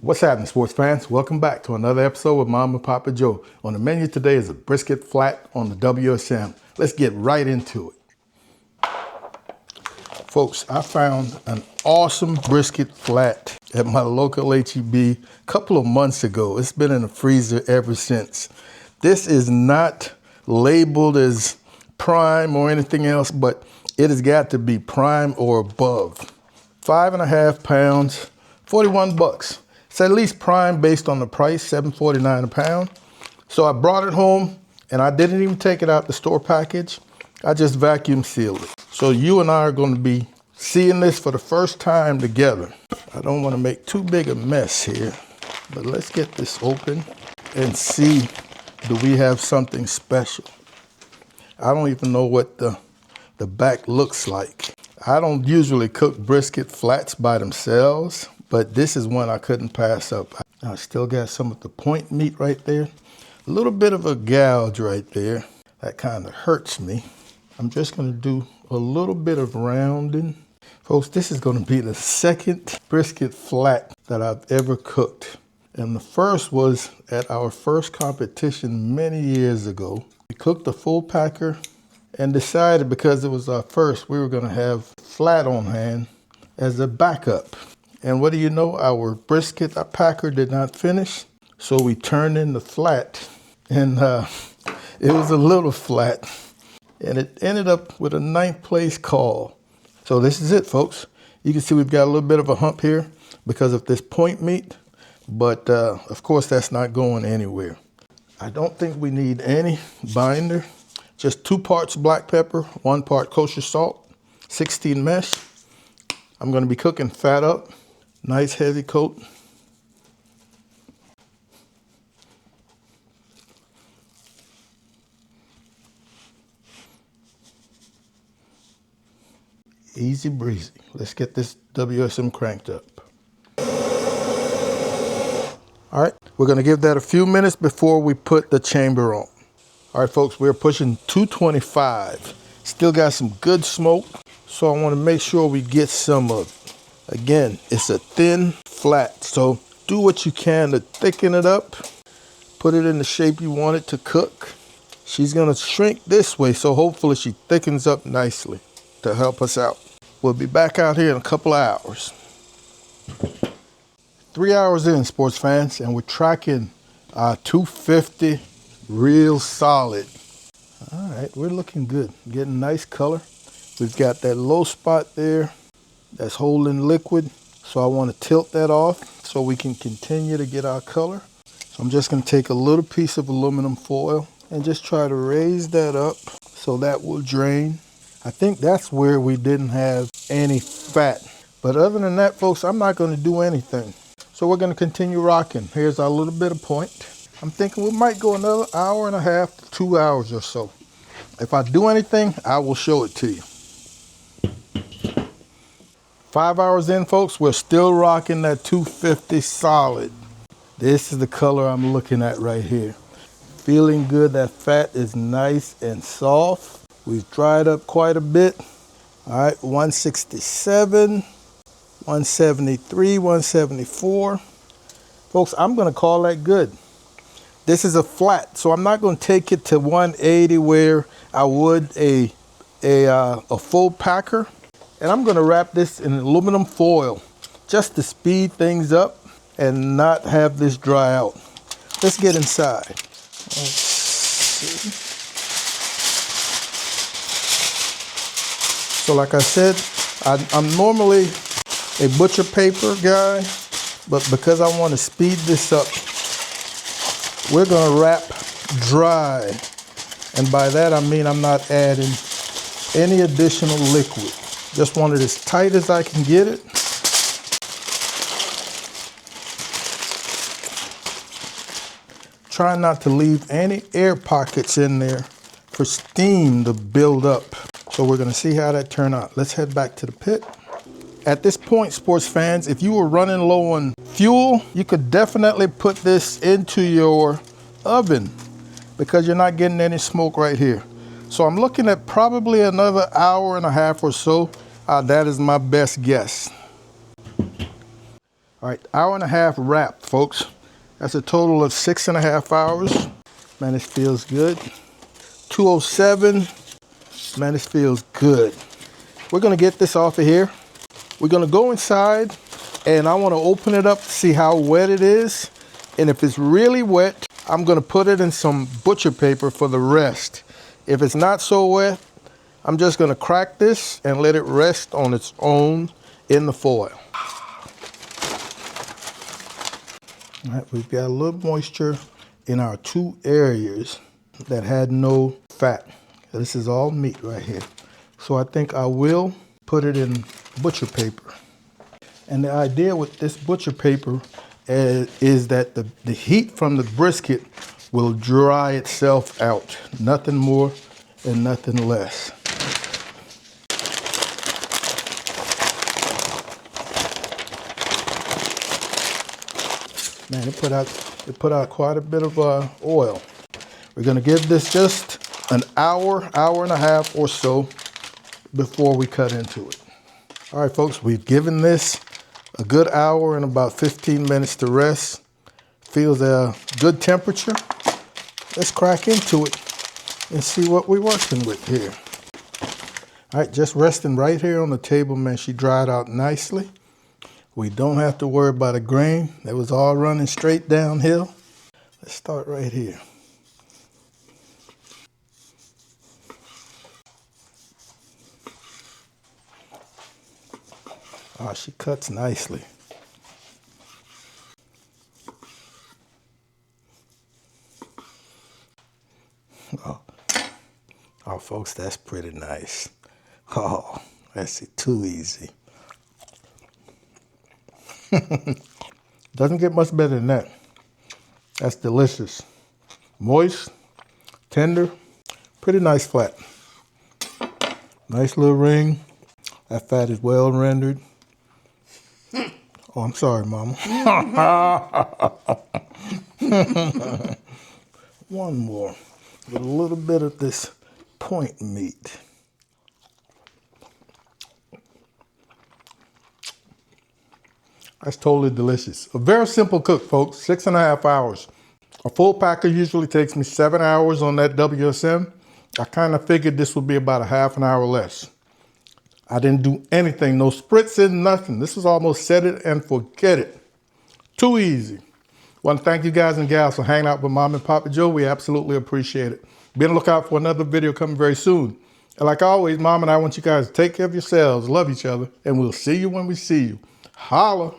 What's happening, sports fans? Welcome back to another episode with Mom and Papa Joe. On the menu today is a brisket flat on the WSM. Let's get right into it. Folks, I found an awesome brisket flat at my local HEB a couple of months ago. It's been in the freezer ever since. This is not labeled as prime or anything else, but it has got to be prime or above. 5.5 pounds, 41 bucks. It's at least prime based on the price, $7.49 a pound. So I brought it home and I didn't even take it out the store package. I just vacuum sealed it. So you and I are going to be seeing this for the first time together. I don't want to make too big a mess here, but let's get this open and see, do we have something special? I don't even know what the back looks like. I don't usually cook brisket flats by themselves, but this is one I couldn't pass up. I still got some of the point meat right there. A little bit of a gouge right there. That kind of hurts me. I'm just gonna do a little bit of rounding. Folks, this is gonna be the second brisket flat that I've ever cooked. And the first was at our first competition many years ago. We cooked a full packer and decided, because it was our first, we were gonna have flat on hand as a backup. And what do you know, our brisket packer did not finish, so we turned in the flat, and it was a little flat, and it ended up with a 9th place call. So this is it, folks. You can see we've got a little bit of a hump here because of this point meat, but of course that's not going anywhere. I don't think we need any binder, just 2 parts black pepper, 1 part kosher salt, 16 mesh. I'm gonna be cooking fat up. Nice heavy coat. Easy breezy. Let's get this WSM cranked up. All right, we're gonna give that a few minutes before we put the chamber on. All right, folks, we're pushing 225. Still got some good smoke, so I wanna make sure we get some of it. Again, it's a thin flat, so do what you can to thicken it up. Put it in the shape you want it to cook. She's gonna shrink this way, so hopefully she thickens up nicely to help us out. We'll be back out here in a couple of hours. 3 hours in, sports fans, and we're tracking 250 real solid. All right, we're looking good, getting nice color. We've got that low spot there that's holding liquid, so I want to tilt that off so we can continue to get our color. So I'm just going to take a little piece of aluminum foil and just try to raise that up so that will drain. I think that's where we didn't have any fat, but other than that, folks, I'm not going to do anything. So we're going to continue rocking. Here's our little bit of point. I'm thinking we might go another 1.5 to 2 hours or so. If I do anything, I will show it to you. 5 hours in, folks, we're still rocking that 250 solid. This is the color I'm looking at right here. Feeling good. That fat is nice and soft. We've dried up quite a bit. All right, 167, 173, 174. Folks, I'm gonna call that good. This is a flat, so I'm not gonna take it to 180 where I would a full packer. And I'm gonna wrap this in aluminum foil just to speed things up and not have this dry out. Let's get inside. Let's see. So like I said, I'm normally a butcher paper guy, but because I wanna speed this up, we're gonna wrap dry. And by that I mean I'm not adding any additional liquid. Just want it as tight as I can get it. Try not to leave any air pockets in there for steam to build up. So we're gonna see how that turned out. Let's head back to the pit. At this point, sports fans, if you were running low on fuel, you could definitely put this into your oven because you're not getting any smoke right here. So I'm looking at probably another 1.5 hours or so. That is my best guess. All right, hour and a half wrapped, folks. That's a total of 6.5 hours. Man, this feels good. 207. Man, this feels good. We're gonna get this off of here. We're gonna go inside and I wanna open it up to see how wet it is. And if it's really wet, I'm gonna put it in some butcher paper for the rest. If it's not so wet, I'm just gonna crack this and let it rest on its own in the foil. All right, we've got a little moisture in our 2 areas that had no fat. This is all meat right here. So I think I will put it in butcher paper. And the idea with this butcher paper is that the heat from the brisket will dry itself out. Nothing more and nothing less. Man, it put out quite a bit of oil. We're gonna give this just an hour, hour and a half or so before we cut into it. All right, folks, we've given this a good hour and about 15 minutes to rest. Feels a good temperature. Let's crack into it and see what we're working with here. All right, just resting right here on the table, man. She dried out nicely. We don't have to worry about a grain. That was all running straight downhill. Let's start right here. Oh, she cuts nicely. Oh, folks, that's pretty nice. Oh, that's too easy. Doesn't get much better than that. That's delicious. Moist, tender, pretty nice flat. Nice little ring. That fat is well rendered. Oh, I'm sorry, Mama. One more with a little bit of this point meat. That's totally delicious. A very simple cook, folks. 6.5 hours. A full packer usually takes me 7 hours on that WSM. I kind of figured this would be about a half an hour less. I didn't do anything, no spritzing, nothing. This was almost set it and forget it. Too easy. Want to thank you guys and gals for hanging out with Mom and Papa Joe. We absolutely appreciate it. Be on the lookout for another video coming very soon. And like always, Mom and I want you guys to take care of yourselves, love each other, and we'll see you when we see you. Holla.